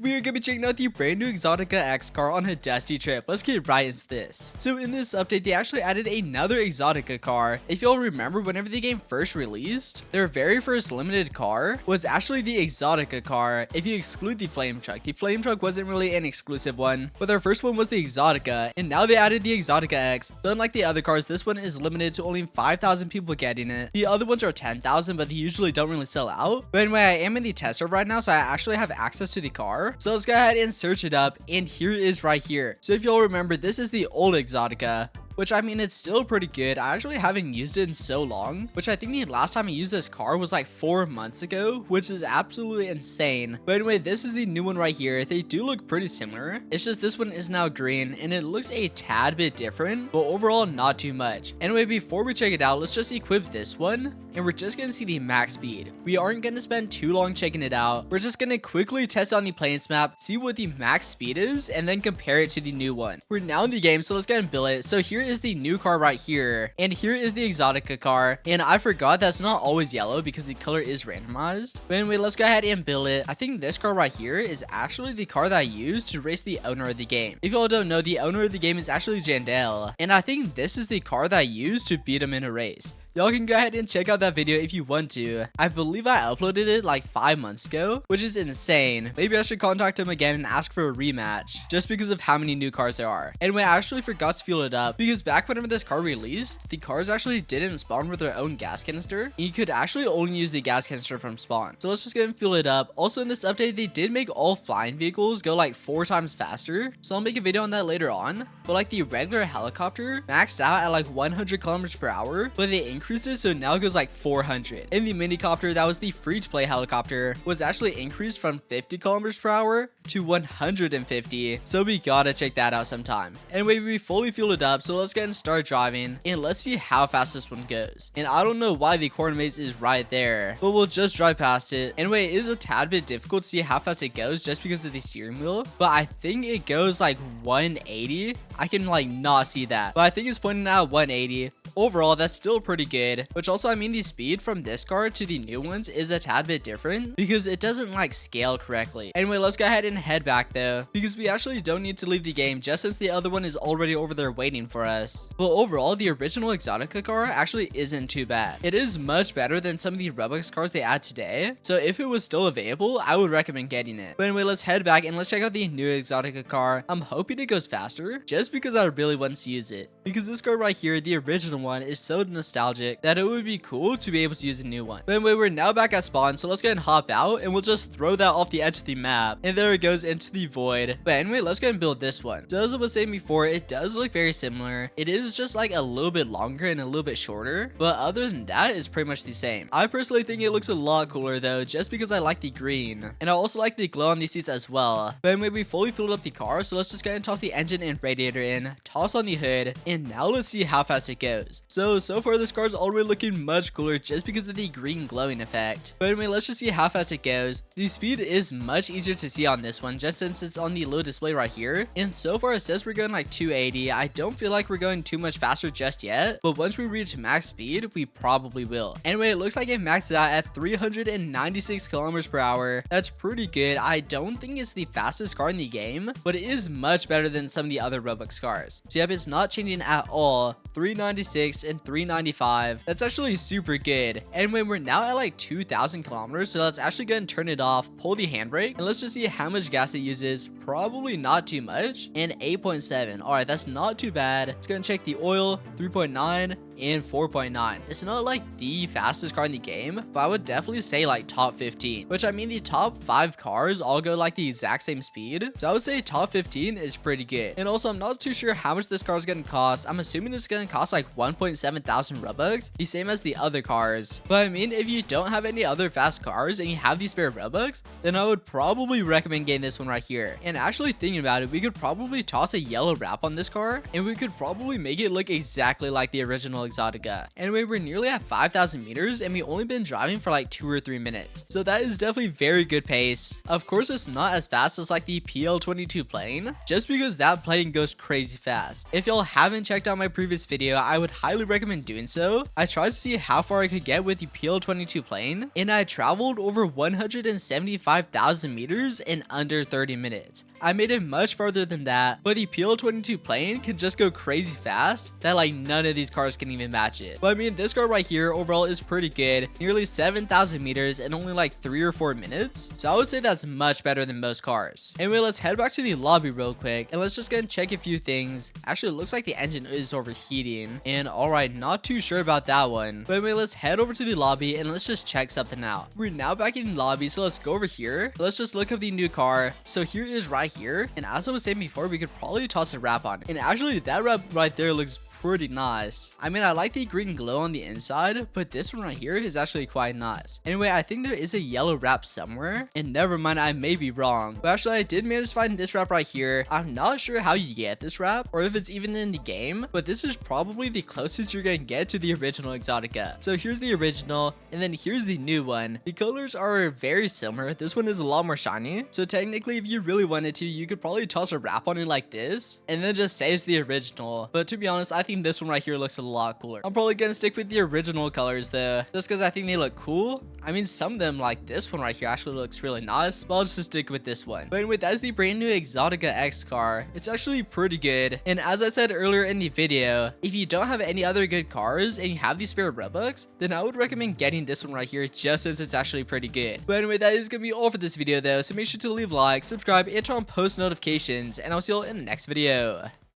we are going to be checking out the brand new Exotica X car on a dusty trip. Let's get right into this. So in this update, they actually added another Exotica car. If y'all remember, whenever the game first released, their very first limited car was actually the Exotica car. If you exclude the flame truck wasn't really an exclusive one, but their first one was the Exotica, and now they added the Exotica X. So unlike the other cars, this one is limited to only 5,000 people getting it. The other ones are 10,000, but they usually don't really sell out. But anyway, I am in the test server right now, so I actually have access to the car. So let's go ahead and search it up, and here it is right here. So if y'all remember, this is the old Exotica, which I mean, it's still pretty good. I actually haven't used it in so long, which I think the last time I used this car was like 4 months ago, which is absolutely insane. But anyway, this is the new one right here. They do look pretty similar. It's just this one is now green and it looks a tad bit different, but overall not too much. Anyway, before we check it out, let's just equip this one and we're just gonna see the max speed. We aren't gonna spend too long checking it out. We're just gonna quickly test on the planes map, see what the max speed is, and then compare it to the new one. We're now in the game, so let's go ahead and build it. So here is the new car right here, and here is the Exotica car, and I forgot that's not always yellow because the color is randomized. But anyway, let's go ahead and build it. I think this car right here is actually the car that I used to race the owner of the game. If y'all don't know, the owner of the game is actually Jandel, and I think this is the car that I used to beat him in a race. Y'all can go ahead and check out that video if you want to. I believe I uploaded it like 5 months ago, which is insane. Maybe I should contact him again and ask for a rematch, just because of how many new cars there are. Anyway, I actually forgot to fuel it up, because back whenever this car released, the cars actually didn't spawn with their own gas canister. You could actually only use the gas canister from spawn. So let's just go ahead and fuel it up. Also in this update, they did make all flying vehicles go like 4 times faster. So I'll make a video on that later on. But like the regular helicopter maxed out at like 100 kilometers per hour, but they increased it so now it goes like 400. And the minicopter, that was the free-to-play helicopter, was actually increased from 50 kilometers per hour to 150. So we gotta check that out sometime. Anyway, we fully fueled it up, so let's go ahead and start driving and let's see how fast this one goes. And I don't know why the corner maze is right there, but we'll just drive past it. Anyway, it is a tad bit difficult to see how fast it goes just because of the steering wheel, but I think it goes like 180. I can like not see that, but I think it's pointing out 180. Overall, that's still pretty good, which also, I mean, the speed from this car to the new ones is a tad bit different because it doesn't like scale correctly. Anyway, let's go ahead and head back though, because we actually don't need to leave the game just since the other one is already over there waiting for us. But overall, the original Exotica car actually isn't too bad. It is much better than some of the Roblox cars they add today, so if it was still available, I would recommend getting it. But anyway, let's head back and let's check out the new Exotica car. I'm hoping it goes faster just because I really want to use it, because this car right here, the original one, is so nostalgic that it would be cool to be able to use a new one. But anyway, we're now back at spawn, so let's go ahead and hop out and we'll just throw that off the edge of the map, and there it goes into the void. But anyway, let's go ahead and build this one. So as I was saying before, it does look very similar. It is just like a little bit longer and a little bit shorter, but other than that, it's pretty much the same. I personally think it looks a lot cooler though, just because I like the green, and I also like the glow on these seats as well. But anyway, we fully filled up the car, so let's just go ahead and toss the engine and radiator in, toss on the hood, and now let's see how fast it goes. So far this car is already looking much cooler just because of the green glowing effect. But anyway, let's just see how fast it goes. The speed is much easier to see on this one just since it's on the low display right here, and so far it says we're going like 280. I don't feel like we're going too much faster just yet, but once we reach max speed, we probably will. Anyway, it looks like it maxed out at 396 kilometers per hour. That's pretty good. I don't think it's the fastest car in the game, but it is much better than some of the other Roblox cars. So yep, it's not changing at all. 396 and 395. That's actually super good. Anyway, we're now at like 2,000 kilometers, so let's actually go and turn it off, pull the handbrake, and let's just see how much gas it uses. Probably not too much, and 8.7. All right, that's not too bad. Let's go and check the oil. 3.9 and 4.9. It's not like the fastest car in the game, but I would definitely say like top 15, which I mean the top 5 cars all go like the exact same speed, so I would say top 15 is pretty good. And also, I'm not too sure how much this car is going to cost. I'm assuming it's going to cost like 1.7 thousand Robux, the same as the other cars. But I mean, if you don't have any other fast cars and you have these spare Robux, then I would probably recommend getting this one right here. And actually thinking about it, we could probably toss a yellow wrap on this car and we could probably make it look exactly like the original Exotica. Anyway, we're nearly at 5,000 meters and we've only been driving for like 2 or 3 minutes, so that is definitely very good pace. Of course, it's not as fast as like the PL22 plane, just because that plane goes crazy fast. If y'all haven't checked out my previous video, I would highly recommend doing so. I tried to see how far I could get with the PL22 plane, and I traveled over 175,000 meters in under 30 minutes. I made it much farther than that, but the PL22 plane can just go crazy fast that like none of these cars can even match it. But I mean, this car right here overall is pretty good, nearly 7,000 meters in only like 3 or 4 minutes. So I would say that's much better than most cars. Anyway, let's head back to the lobby real quick and let's just go and check a few things. Actually, it looks like the engine is overheating, and alright, not too sure about that one. But anyway, let's head over to the lobby and let's just check something out. We're now back in the lobby, so let's go over here. Let's just look up the new car. So here is right here, and as I was saying before, we could probably toss a wrap on it, and actually that wrap right there looks pretty nice. I mean, I like the green glow on the inside, but this one right here is actually quite nice. Anyway, I think there is a yellow wrap somewhere, and never mind, I may be wrong, but actually I did manage to find this wrap right here. I'm not sure how you get this wrap or if it's even in the game, but this is probably the closest you're gonna get to the original Exotica. So here's the original, and then here's the new one. The colors are very similar. This one is a lot more shiny, so technically if you really wanted to, you could probably toss a wrap on it like this and then just say it's the original. But to be honest, I think this one right here looks a lot cooler. I'm probably gonna stick with the original colors though, just because I think they look cool. I mean, some of them, like this one right here, actually looks really nice, but I'll just stick with this one. But anyway, that is the brand new Exotica X car. It's actually pretty good, and as I said earlier in the video, if you don't have any other good cars and you have the spare Robux, then I would recommend getting this one right here, just since it's actually pretty good. But anyway, that is gonna be all for this video though, so make sure to leave a like, subscribe, and turn on post notifications, and I'll see you all in the next video.